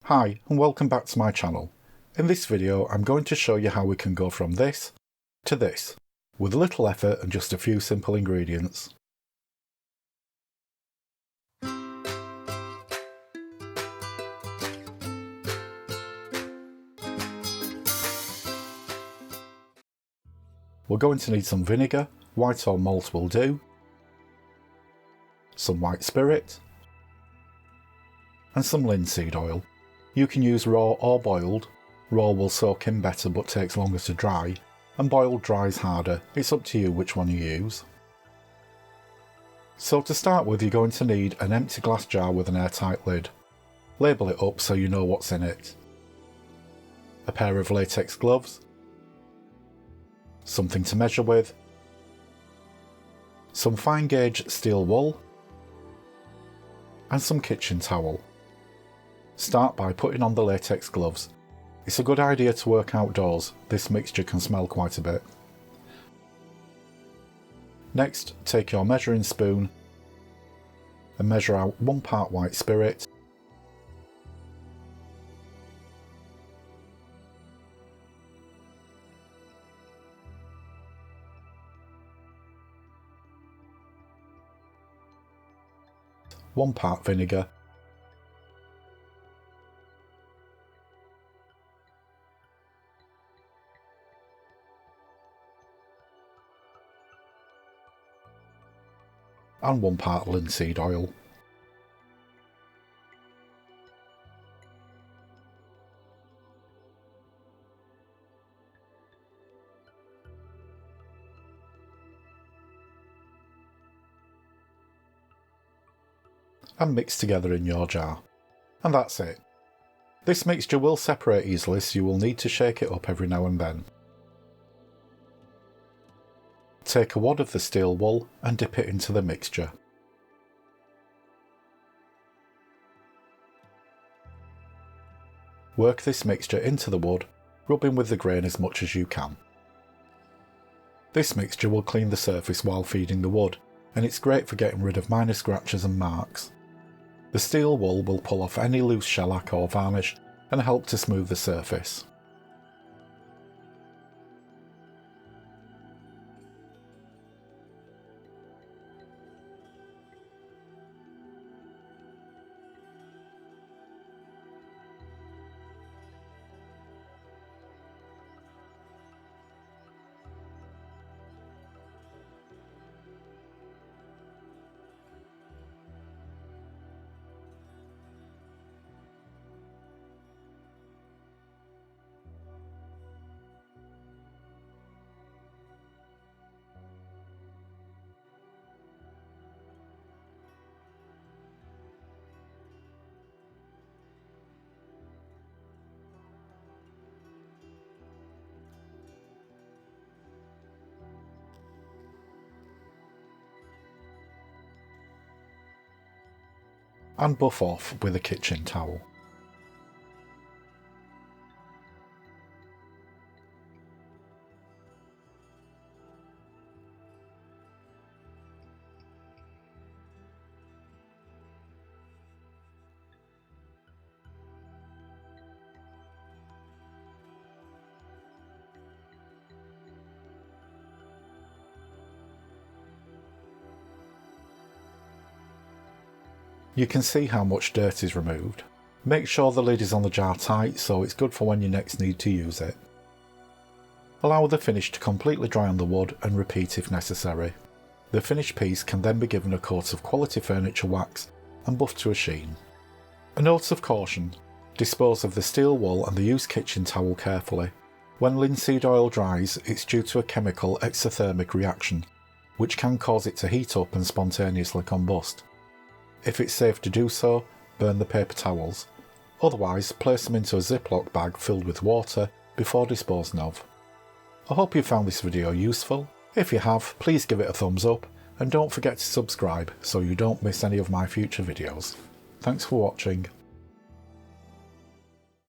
Hi and welcome back to my channel. In this video I'm going to show you how we can go from this to this, with little effort and just a few simple ingredients. We're going to need some vinegar, white or malt will do, some white spirit, and some linseed oil. You can use raw or boiled. Raw will soak in better but takes longer to dry, and boiled dries harder. It's up to you which one you use. So to start with, you're going to need an empty glass jar with an airtight lid. Label it up so you know what's in it. A pair of latex gloves, something to measure with, some fine gauge steel wool, and some kitchen towel. Start by putting on the latex gloves. It's a good idea to work outdoors, this mixture can smell quite a bit. Next, take your measuring spoon and measure out 1 part white spirit, one part vinegar, and 1 part linseed oil. And mix together in your jar. And that's it. This mixture will separate easily, so you will need to shake it up every now and then. Take a wad of the steel wool and dip it into the mixture. Work this mixture into the wood, rubbing with the grain as much as you can. This mixture will clean the surface while feeding the wood, and it's great for getting rid of minor scratches and marks. The steel wool will pull off any loose shellac or varnish and help to smooth the surface. And buff off with a kitchen towel. You can see how much dirt is removed. Make sure the lid is on the jar tight so it's good for when you next need to use it. Allow the finish to completely dry on the wood and repeat if necessary. The finished piece can then be given a coat of quality furniture wax and buffed to a sheen. A note of caution: dispose of the steel wool and the used kitchen towel carefully. When linseed oil dries, it's due to a chemical exothermic reaction, which can cause it to heat up and spontaneously combust. If it's safe to do so, burn the paper towels. Otherwise, place them into a Ziploc bag filled with water before disposing of. I hope you found this video useful. If you have, please give it a thumbs up and don't forget to subscribe so you don't miss any of my future videos. Thanks for watching.